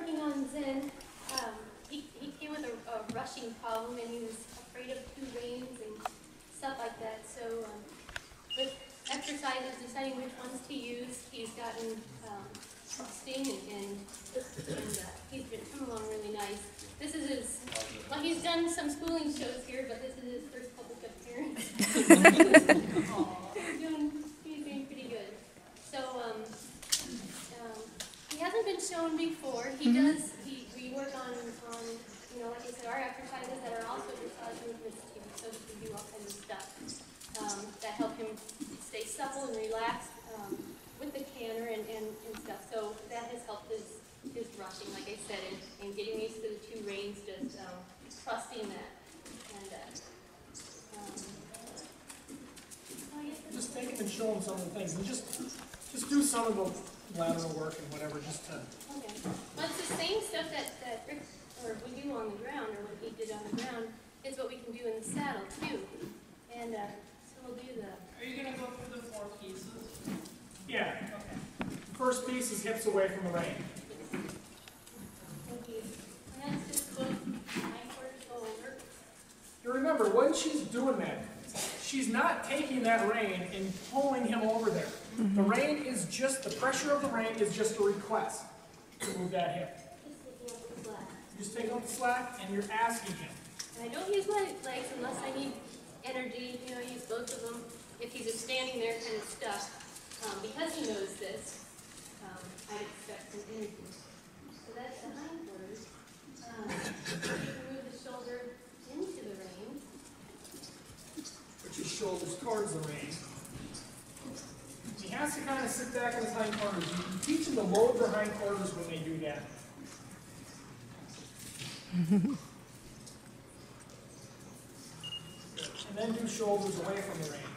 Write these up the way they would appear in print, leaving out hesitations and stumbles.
working on Zen, he came with a rushing problem, and he was afraid of 2 reins and stuff like that. So with exercises, deciding which ones to use, he's gotten trusting, and he's been coming along really nice. This is his, well, he's done some schooling shows here, but this is his first public appearance. He's doing pretty good. So he hasn't been shown before. He does, we work on, you know, like I said, our exercises that are also massage movements too, so he can do all kinds of stuff that help him stay supple and relaxed with the canter and stuff. So that has helped his rushing, like I said, and getting used to the 2 reins, just trusting that. And just take him and show him some of the things, and just do some of the lateral work and whatever, just to. Okay. Well, it's the same stuff that Rick, or we do on the ground, or what he did on the ground, is what we can do in the saddle too. And so we'll do the. Are you going to go through the 4 pieces? Yeah. Okay. First piece is hips away from the rein. Thank you. And that's just both hindquarters go over. You remember, when she's doing that, she's not taking that rein and pulling him over there. The rein is just, the pressure of the rein is just a request to move that hip. Just taking out the slack. You just take out the slack and you're asking him. And I don't use my legs unless I need energy. You know, I use both of them. If he's just standing there kind of stuck, because he knows this, I'd expect some energy. So that's the hindquarters. You can move the shoulder into the rein. Put your shoulders towards the rein. He has to kind of sit back in his hindquarters. You teach him to load their hindquarters when they do that. And then do shoulders away from the rein.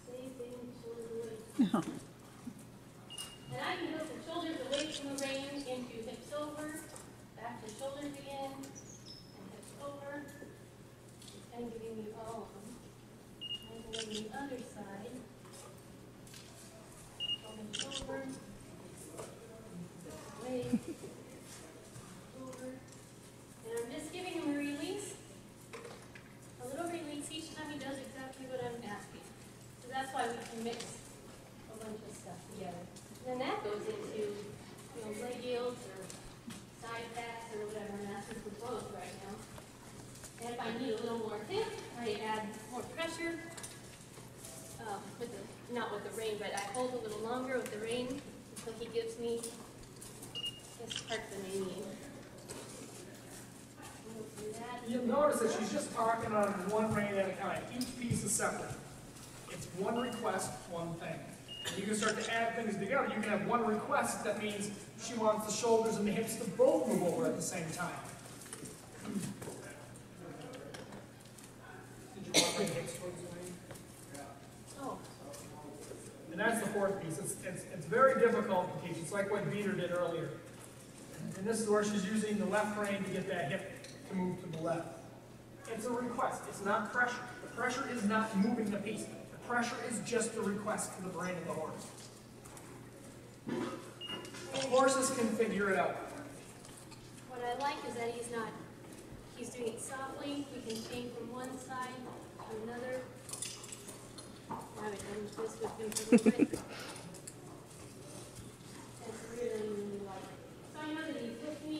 Same thing, shoulders away. And I can go from shoulders away from the rein into hips over, back to shoulders again, and hips over. And giving you all of them. And then the other side. Shoulders over. Away. Over. And I'm just giving him a release. A little release each time he does exactly what I'm asking. So that's why we can mix a bunch of stuff together. And then that goes into, you know, leg yields or side pats or whatever I'm asking for both right now. And if I need a little more hip, I add more pressure with the, not with the rein, but I hold a little longer with the rein until he gives me this part that I need. You'll notice that she's just talking on one rein at a time. Each piece is separate. It's one request, one thing. And you can start to add things together. You can have one request that means she wants the shoulders and the hips to both move over at the same time. Did you want the hips towards the rein? Oh. And that's the 4th piece. It's very difficult to teach. It's like what Peter did earlier. And this is where she's using the left rein to get that hip to move to the left. It's a request. It's not pressure. The pressure is not moving the piece. The pressure is just a request to the brain of the horse. The horses can figure it out. What I like is that he's doing it softly. We can change from one side to another. I haven't done this with him for a little bit. That's really, really like it. So I know that he's with me.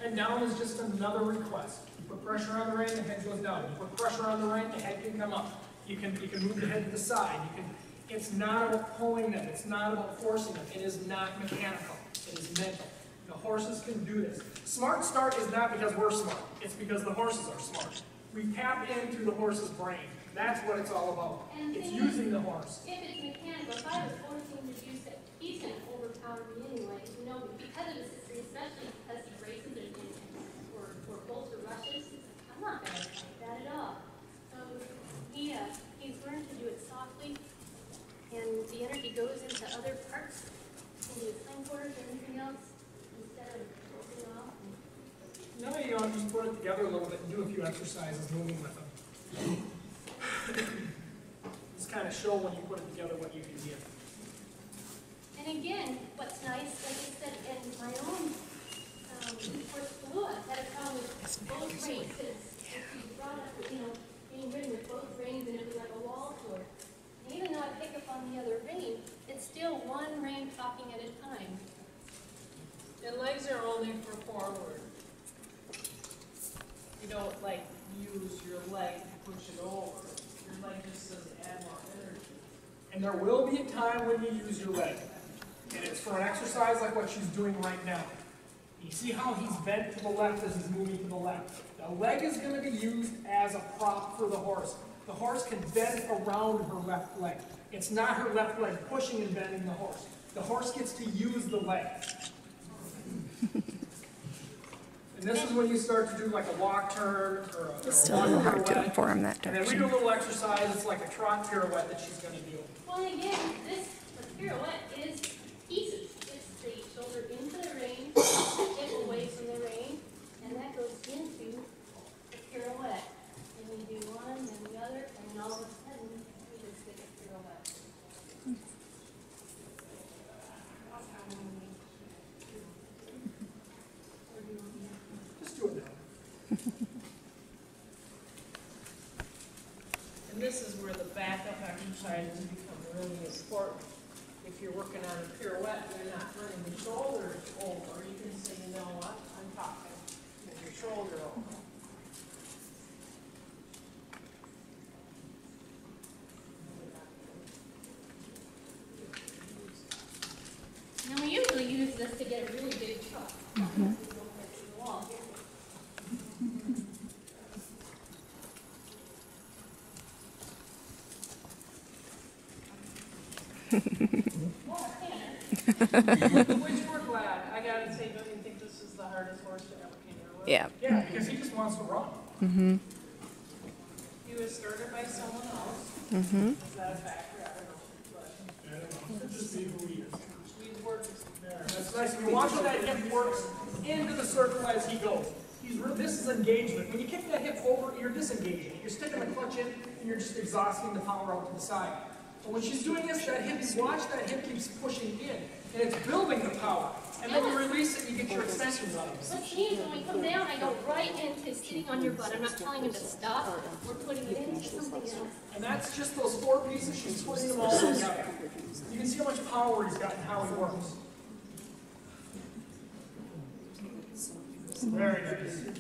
And down is just another request. You put pressure on the rein, the head goes down. You put pressure on the rein, the head can come up. You can move the head to the side. It's not about pulling them. It's not about forcing them. It is not mechanical. It is mental. The horses can do this. Smart Start is not because we're smart. It's because the horses are smart. We tap into the horse's brain. That's what it's all about. And it's using the horse. If it's mechanical, if I was forcing him to do that, he's going to overpower me anyway. You know, because of his history, especially because he races or bolts or rushes, I'm not going to like that at all. So he's learned to do it softly, and the energy goes into other parts, into his hindquarters and everything else, instead of bolting off. Now you want to just put it together a little bit and do a few exercises moving with them. It's kind of show when you put it together what you can get. And again, what's nice, like I said, in my own first flu, I had a problem with both reins. She brought up, being ridden with both reins, and it was like a wall to her. And even though I pick up on the other rein, it's still one rein talking at a time. And legs are only for forward. You don't like use your leg to push it over. Your leg just says add more energy. And there will be a time when you use your leg. And it's for an exercise like what she's doing right now. You see how he's bent to the left as he's moving to the left. The leg is going to be used as a prop for the horse. The horse can bend around her left leg. It's not her left leg pushing and bending the horse. The horse gets to use the leg. And this is when you start to do like a walk turn or a It's still a little hard to inform that and then we do a direction. little exercise. It's like a trot pirouette that she's going to do. Well, and again, this pirouette is pieces. It's the shoulder into the rein, hip away from the rein, and that goes into the pirouette. And we do one, then the other, and then all of a sudden, we just get a pirouette. Just do it now. And this is where the backup exercises become really important. If you're working on a pirouette, you're not running the shoulders over. You can say, you know what, I'm talking. Move your shoulder over. And we usually use this to get a really big truck. Mm-hmm. Which we're glad. I gotta say, don't you think this is the hardest horse to ever came out with? Yeah. Yeah, because he just wants to run. Mm-hmm. He was started by someone else. Mm-hmm. Is that a factor? I don't know. But Just be who he is. we've worked. That's nice. You watch how that hip works into the circle as he goes. This is engagement. When you kick that hip over, you're disengaging. You're sticking the clutch in, and you're just exhausting the power out to the side. But when she's doing this, that hip, you watch that hip keeps pushing in, and it's building the power. And then you release it, you get your extensions out of it. What's neat is when we come down, I go right into sitting on your butt. I'm not telling him to stop. We're putting it into something else. And that's just those 4 pieces. She's putting them all together. You can see how much power he's got and how he works. Very good.